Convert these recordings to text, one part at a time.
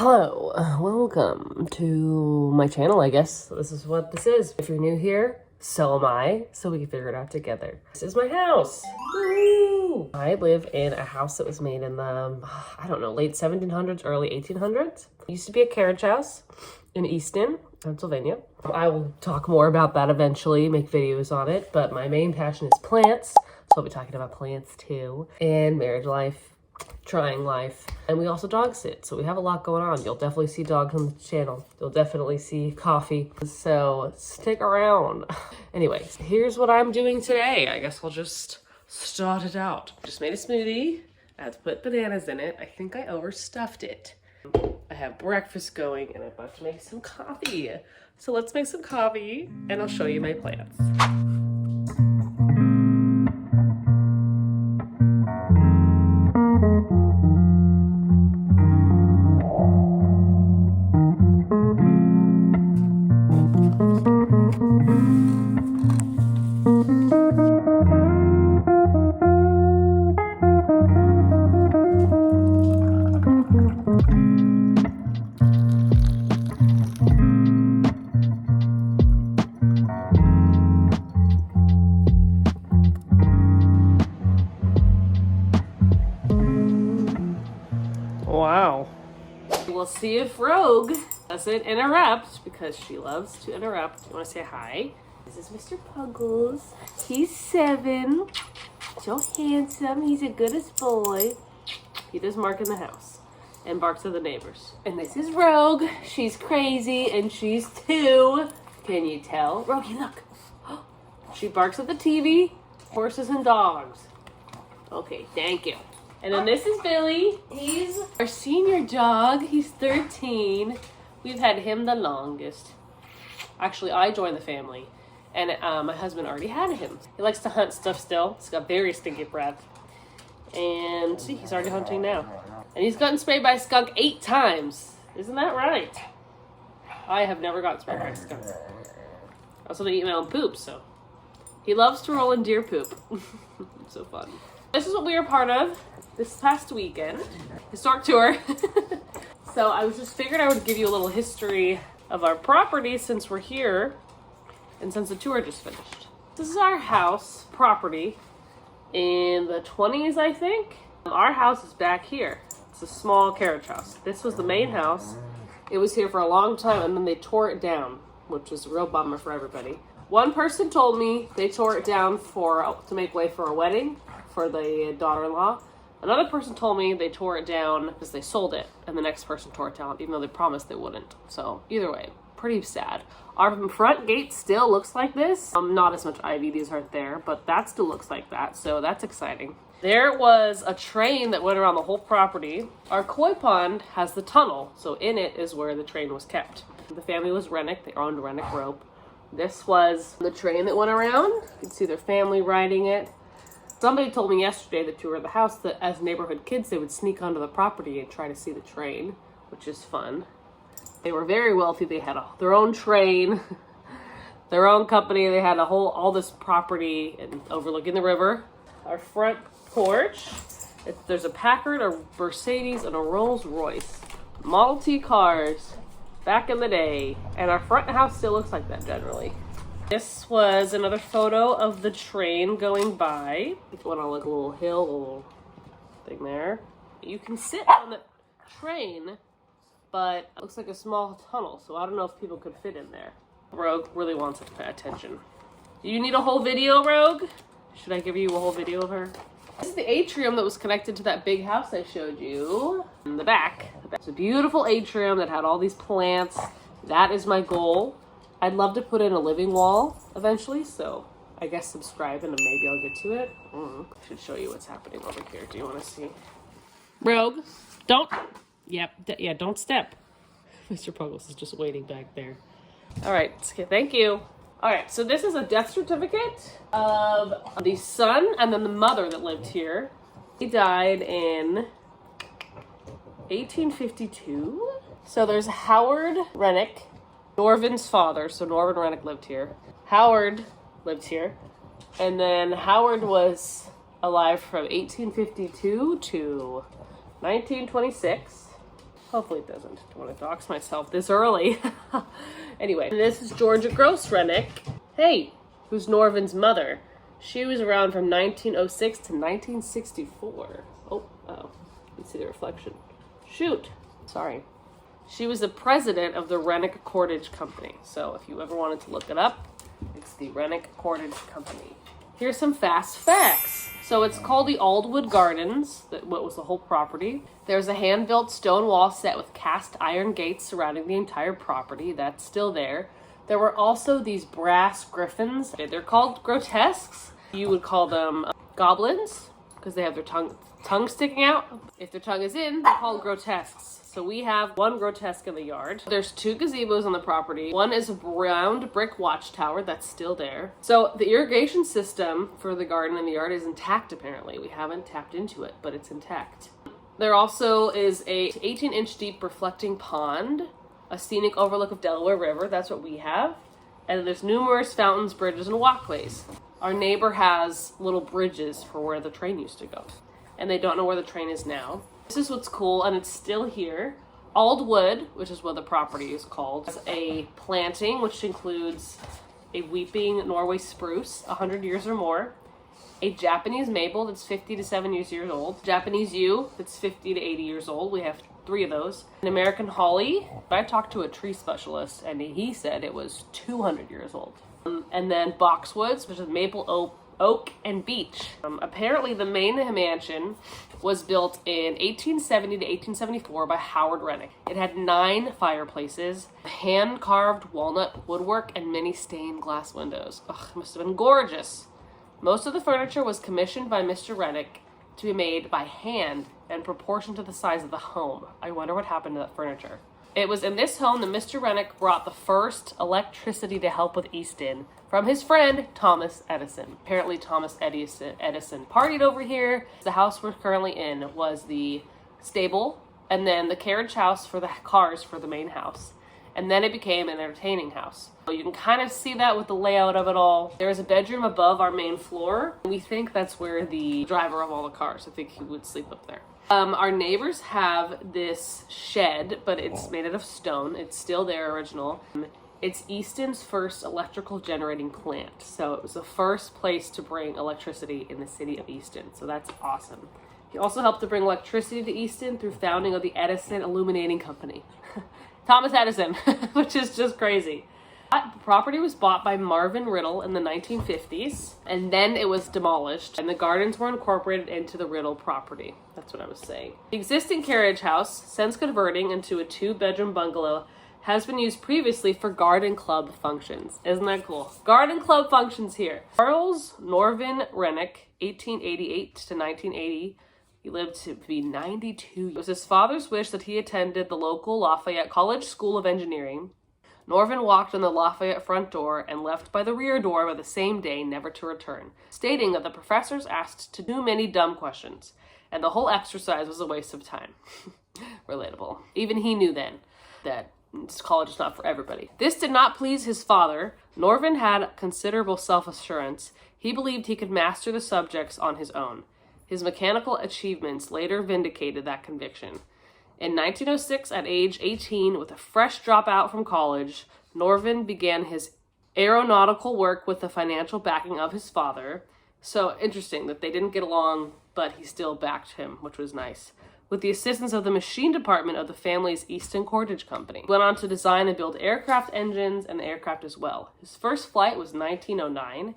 Hello, welcome to my channel, I guess. This is what this is. If you're new here, so am I, so we can figure it out together. This is my house. Woo! I live in a house that was made in the, I don't know, late 1700s, early 1800s. It used to be a carriage house in Easton, Pennsylvania. I will talk more about that eventually, make videos on it, but my main passion is plants, so I'll be talking about plants too, and marriage life, trying life, and we also dog sit, so we have a lot going on. You'll definitely see dogs on the channel. You'll definitely see coffee, so stick around. Anyways, here's what I'm doing today. I guess I'll just start it out. Just made a smoothie. I had to put bananas in it. I think I overstuffed it. I have breakfast going and I'm about to make some coffee. So let's make some coffee and I'll show you my plants. Wow. We'll see if Rogue doesn't interrupt because she loves to interrupt. You want to say hi? This is Mr. Puggles. He's 7. So handsome. He's the goodest boy. He does mark in the house and barks at the neighbors. And this is Rogue. She's crazy and she's 2. Can you tell? Rogue, look. She barks at the TV, horses and dogs. Okay, thank you. And then this is Billy. He's our senior dog. He's 13. We've had him the longest. Actually, I joined the family, and my husband already had him. He likes to hunt stuff still. He's got very stinky breath. And see, he's already hunting now. And he's gotten sprayed by a skunk 8 times. Isn't that right? I have never gotten sprayed by a skunk. I also don't eat my own poop, so. He loves to roll in deer poop. It's so fun. This is what we are part of this past weekend. Historic tour. So I was just figured I would give you a little history of our property since we're here and since the tour just finished. This is our house property in the 20s, I think. Our house is back here. It's a small carriage house. This was the main house. It was here for a long time and then they tore it down, which is a real bummer for everybody. One person told me they tore it down to make way for a wedding for the daughter-in-law. Another person told me they tore it down because they sold it, and the next person tore it down, even though they promised they wouldn't. So either way, pretty sad. Our front gate still looks like this. Not as much ivy, these aren't there, but that still looks like that, so that's exciting. There was a train that went around the whole property. Our koi pond has the tunnel, so in it is where the train was kept. The family was Rennick, they owned Rennick Rope. This was the train that went around. You can see their family riding it. Somebody told me yesterday that toured the house that as neighborhood kids, they would sneak onto the property and try to see the train, which is fun. They were very wealthy. They had their own train, their own company. They had all this property and overlooking the river. Our front porch, there's a Packard, a Mercedes, and a Rolls Royce. Model T cars back in the day. And our front house still looks like that generally. This was another photo of the train going by. If you want to look a little hill, a little thing there. You can sit on the train, but it looks like a small tunnel, so I don't know if people could fit in there. Rogue really wants to pay attention. Do you need a whole video, Rogue? Should I give you a whole video of her? This is the atrium that was connected to that big house I showed you in the back. It's a beautiful atrium that had all these plants. That is my goal. I'd love to put in a living wall eventually, so I guess subscribe and maybe I'll get to it. I should show you what's happening over here. Do you want to see? Rogue, don't. Yep, yeah, don't step. Mr. Puggles is just waiting back there. All right, okay, thank you. All right, so this is a death certificate of the son and then the mother that lived here. He died in 1852. So there's Howard Rennick, Norvin's father, so Norvin Rennick lived here. Howard lived here. And then Howard was alive from 1852 to 1926. Hopefully it doesn't. I don't want to dox myself this early. Anyway, this is Georgia Gross Rennick. Hey, who's Norvin's mother. She was around from 1906 to 1964. Oh, you can see the reflection. Shoot, sorry. She was the president of the Rennick Cordage Company. So if you ever wanted to look it up, it's the Rennick Cordage Company. Here's some fast facts. So it's called the Aldwood Gardens, what was the whole property. There's a hand-built stone wall set with cast iron gates surrounding the entire property. That's still there. There were also these brass griffins. They're called grotesques. You would call them goblins because they have their tongue sticking out. If their tongue is in, they're called grotesques. So we have one grotesque in the yard. There's 2 gazebos on the property. One is a round brick watchtower that's still there. So the irrigation system for the garden and the yard is intact apparently. We haven't tapped into it, but it's intact. There also is a 18-inch deep reflecting pond, a scenic overlook of Delaware River. That's what we have. And there's numerous fountains, bridges, and walkways. Our neighbor has little bridges for where the train used to go. And they don't know where the train is now. This is what's cool, and it's still here. Aldwood, which is what the property is called, is a planting which includes a weeping Norway spruce, 100 years or more, a Japanese maple that's 50 to 70 years old, Japanese yew that's 50 to 80 years old. We have 3 of those. An American holly. I talked to a tree specialist, and he said it was 200 years old. And then boxwoods, which is maple, oak, and beech. Apparently the main mansion was built in 1870 to 1874 by Howard Rennick. It had 9 fireplaces, hand-carved walnut woodwork, and many stained glass windows. Ugh, it must have been gorgeous. Most of the furniture was commissioned by Mr. Rennick to be made by hand in proportion to the size of the home. I wonder what happened to that furniture. It was in this home that Mr. Rennick brought the first electricity to help with Easton from his friend Thomas Edison. Apparently Thomas Edison partied over here. The house we're currently in was the stable, and then the carriage house for the cars for the main house. And then it became an entertaining house. So you can kind of see that with the layout of it all. There is a bedroom above our main floor. We think that's where the driver of all the cars, I think he would sleep up there. Our neighbors have this shed, but it's made out of stone. It's still their original. It's Easton's first electrical generating plant. So it was the first place to bring electricity in the city of Easton. So that's awesome. He also helped to bring electricity to Easton through founding of the Edison Illuminating Company. Thomas Edison, which is just crazy. The property was bought by Marvin Riddle in the 1950s, and then it was demolished, and the gardens were incorporated into the Riddle property. That's what I was saying. The existing carriage house, since converting into a 2-bedroom bungalow, has been used previously for garden club functions. Isn't that cool? Garden club functions here. Charles Norvin Rennick, 1888 to 1980. He lived to be 92. It was his father's wish that he attended the local Lafayette College School of Engineering. Norvin walked in the Lafayette front door and left by the rear door by the same day, never to return, stating that the professors asked too many dumb questions, and the whole exercise was a waste of time. Relatable. Even he knew then that college is not for everybody. This did not please his father. Norvin had considerable self-assurance. He believed he could master the subjects on his own. His mechanical achievements later vindicated that conviction. In 1906, at age 18, with a fresh dropout from college, Norvin began his aeronautical work with the financial backing of his father. So interesting that they didn't get along, but he still backed him, which was nice. With the assistance of the machine department of the family's Easton Cordage Company. He went on to design and build aircraft engines and the aircraft as well. His first flight was 1909.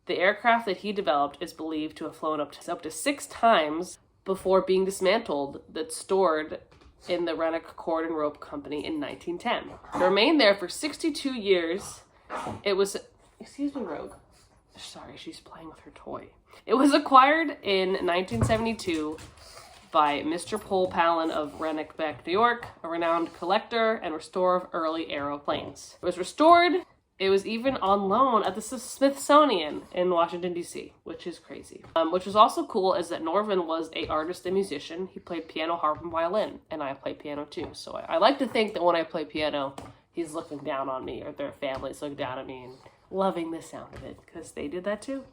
The aircraft that he developed is believed to have flown up to 6 times before being dismantled, that's stored in the Rennick Cord and Rope Company in 1910. It remained there for 62 years. It was, excuse me, Rogue. Sorry, she's playing with her toy. It was acquired in 1972 by Mr. Paul Palin of Rennick Beck, New York, a renowned collector and restorer of early aeroplanes. It was restored. It was even on loan at the Smithsonian in Washington, D.C., which is crazy. Which was also cool is that Norvin was an artist and musician. He played piano, harp, and violin, and I play piano too. So I like to think that when I play piano, he's looking down on me, or their families look down at me and loving the sound of it, because they did that too.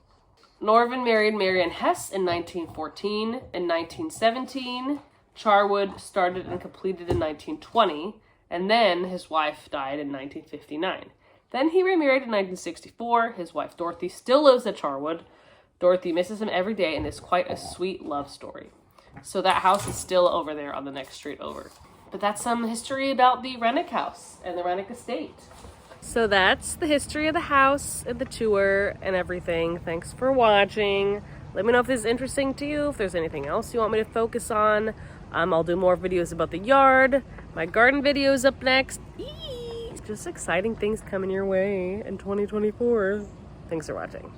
Norvin married Marion Hess in 1914. In 1917, Charwood started and completed in 1920, and then his wife died in 1959. Then he remarried in 1964. His wife Dorothy still lives at Charwood. Dorothy misses him every day, and it's quite a sweet love story. So that house is still over there on the next street over. But that's some history about the Rennick house and the Rennick estate. So that's the history of the house and the tour and everything. Thanks for watching. Let me know if this is interesting to you, if there's anything else you want me to focus on. I'll do more videos about the yard. My garden video is up next. Eee! Just exciting things coming your way in 2024. Thanks for watching.